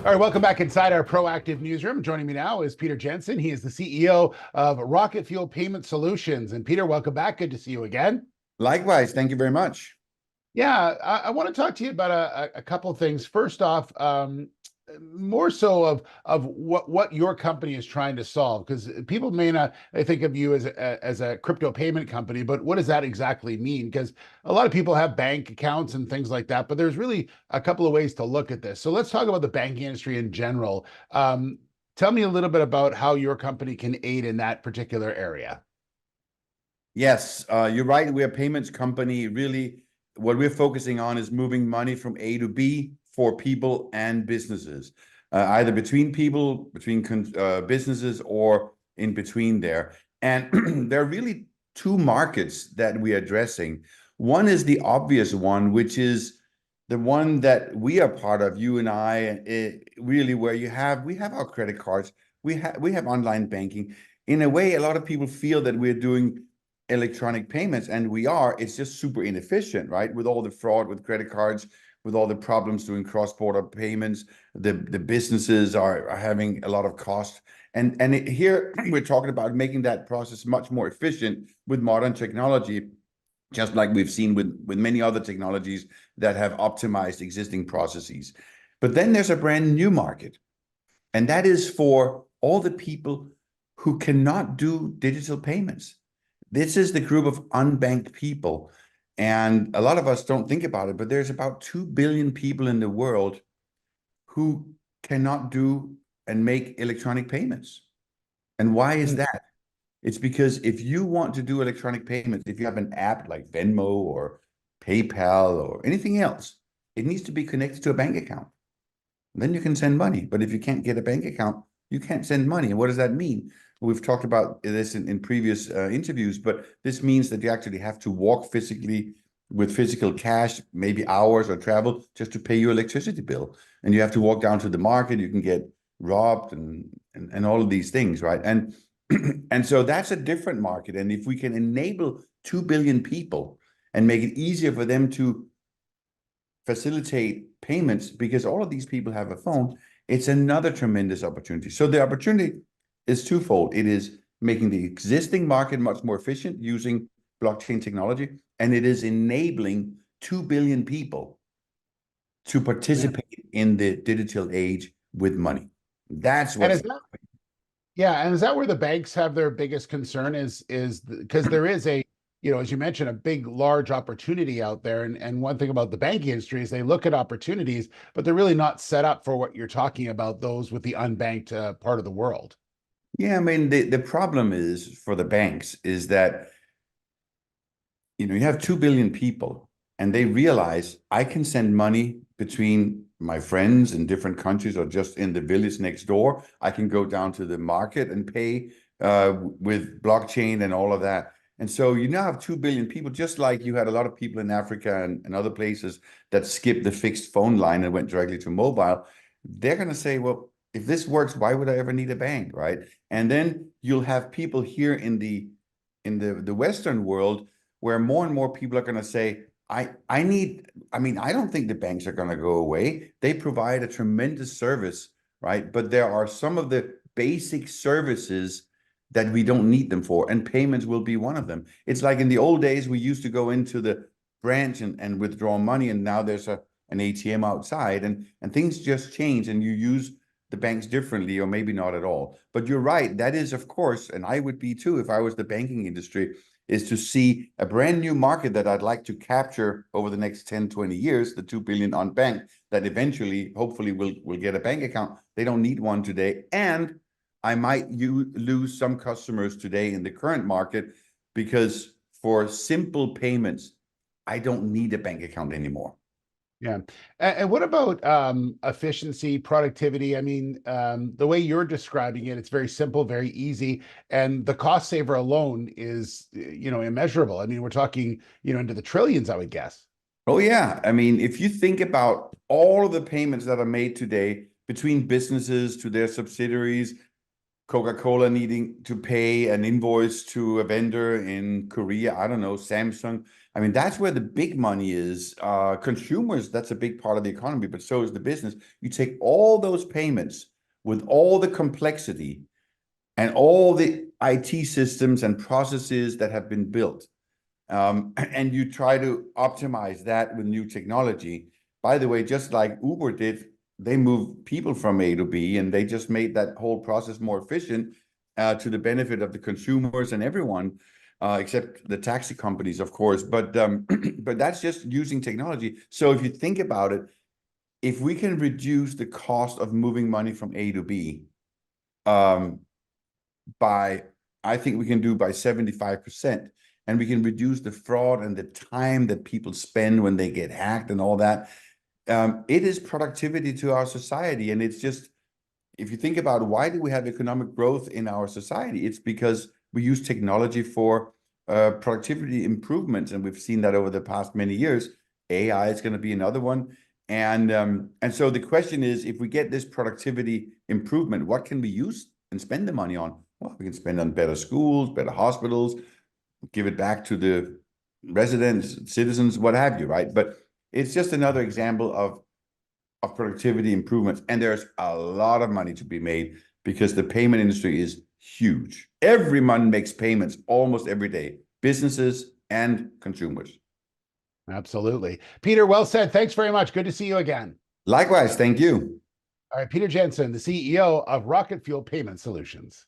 All right, welcome back inside our proactive newsroom. Joining me now is Peter Jensen. He is the CEO of RocketFuel Payment Solutions. And Peter, welcome back. Good to see you again. Likewise, thank you very much. Yeah, I want to talk to you about a couple of things. First off, more so of what your company is trying to solve, because people may not think of you as a crypto payment company, but what does that exactly mean? Because a lot of people have bank accounts and things like that, but there's really a couple of ways to look at this. So let's talk about the banking industry in general. Tell me a little bit about how your company can aid in that particular area. Yes, you're right. We're a payments company. Really, what we're focusing on is moving money from A to B for people and businesses, either between people, between businesses, or in between there. And there are really two markets that we're addressing. One is the obvious one, which is the one that we are part of, you and I, really where we have our credit cards, we have online banking. In a way, a lot of people feel that we're doing electronic payments, and we are. It's just super inefficient, right? With all the fraud with credit cards, with all the problems doing cross-border payments, the businesses are having a lot of cost. And here we're talking about making that process much more efficient with modern technology, just like we've seen with many other technologies that have optimized existing processes. But then there's a brand new market, and that is for all the people who cannot do digital payments. This is the group of unbanked people. And a lot of us don't think about it, but there's about 2 billion people in the world who cannot do and make electronic payments. And why is that? It's because if you want to do electronic payments, if you have an app like Venmo or PayPal or anything else, it needs to be connected to a bank account. Then you can send money. But if you can't get a bank account, you can't send money. And what does that mean? We've talked about this in previous interviews, but this means that you actually have to walk physically with physical cash, maybe hours or travel just to pay your electricity bill. And you have to walk down to the market. You can get robbed and all of these things, right? And and so that's a different market. And if we can enable 2 billion people and make it easier for them to facilitate payments, because all of these people have a phone, it's another tremendous opportunity. So the opportunity is twofold. It is making the existing market much more efficient using blockchain technology, and it is enabling 2 billion people to participate in the digital age with money. That's what's and is that where the banks have their biggest concern is because there is a, as you mentioned, a big, large opportunity out there. And one thing about the banking industry is they look at opportunities, but they're really not set up for what you're talking about, those with the unbanked part of the world. Yeah, I mean, the problem is for the banks is that, you have 2 billion people and they realize I can send money between my friends in different countries or just in the village next door. I can go down to the market and pay with blockchain and all of that. And so you now have 2 billion people, just like you had a lot of people in Africa and other places that skipped the fixed phone line and went directly to mobile. They're going to say, well, if this works, why would I ever need a bank, right? And then you'll have people here in the Western world where more and more people are going to say, I don't think the banks are going to go away. They provide a tremendous service, right? But there are some of the basic services that we don't need them for, and payments will be one of them. It's like in the old days, we used to go into the branch and withdraw money, and now there's an ATM outside, and things just change, and you use the banks differently, or maybe not at all. But you're right, that is, of course, and I would be too if I was the banking industry, is to see a brand new market that I'd like to capture over the next 10, 20 years, the 2 billion unbanked, that eventually, hopefully, will get a bank account. They don't need one today. And I might lose some customers today in the current market because for simple payments, I don't need a bank account anymore. Yeah. And what about efficiency, productivity? I mean, the way you're describing it, it's very simple, very easy. And the cost saver alone is, immeasurable. I mean, we're talking, into the trillions, I would guess. Oh, yeah. I mean, if you think about all of the payments that are made today between businesses to their subsidiaries, Coca-Cola needing to pay an invoice to a vendor in Korea, I don't know, Samsung. I mean, that's where the big money is. Consumers, that's a big part of the economy, but so is the business. You take all those payments with all the complexity and all the IT systems and processes that have been built, and you try to optimize that with new technology. By the way, just like Uber did, they moved people from A to B, and they just made that whole process more efficient, to the benefit of the consumers and everyone, except the taxi companies, of course. But but that's just using technology. So if you think about it, if we can reduce the cost of moving money from A to B, um, by, I think we can do by 75%, and we can reduce the fraud and the time that people spend when they get hacked and all that. It is productivity to our society. And it's just, if you think about why do we have economic growth in our society, it's because we use technology for productivity improvements. And we've seen that over the past many years. AI is going to be another one. And so the question is, if we get this productivity improvement, what can we use and spend the money on? Well, we can spend on better schools, better hospitals, give it back to the residents, citizens, what have you, right? But it's just another example of productivity improvements. And there's a lot of money to be made because the payment industry is huge. Everyone makes payments almost every day, businesses and consumers. Absolutely. Peter, well said. Thanks very much. Good to see you again. Likewise, thank you. All right, Peter Jensen, the CEO of RocketFuel Payment Solutions.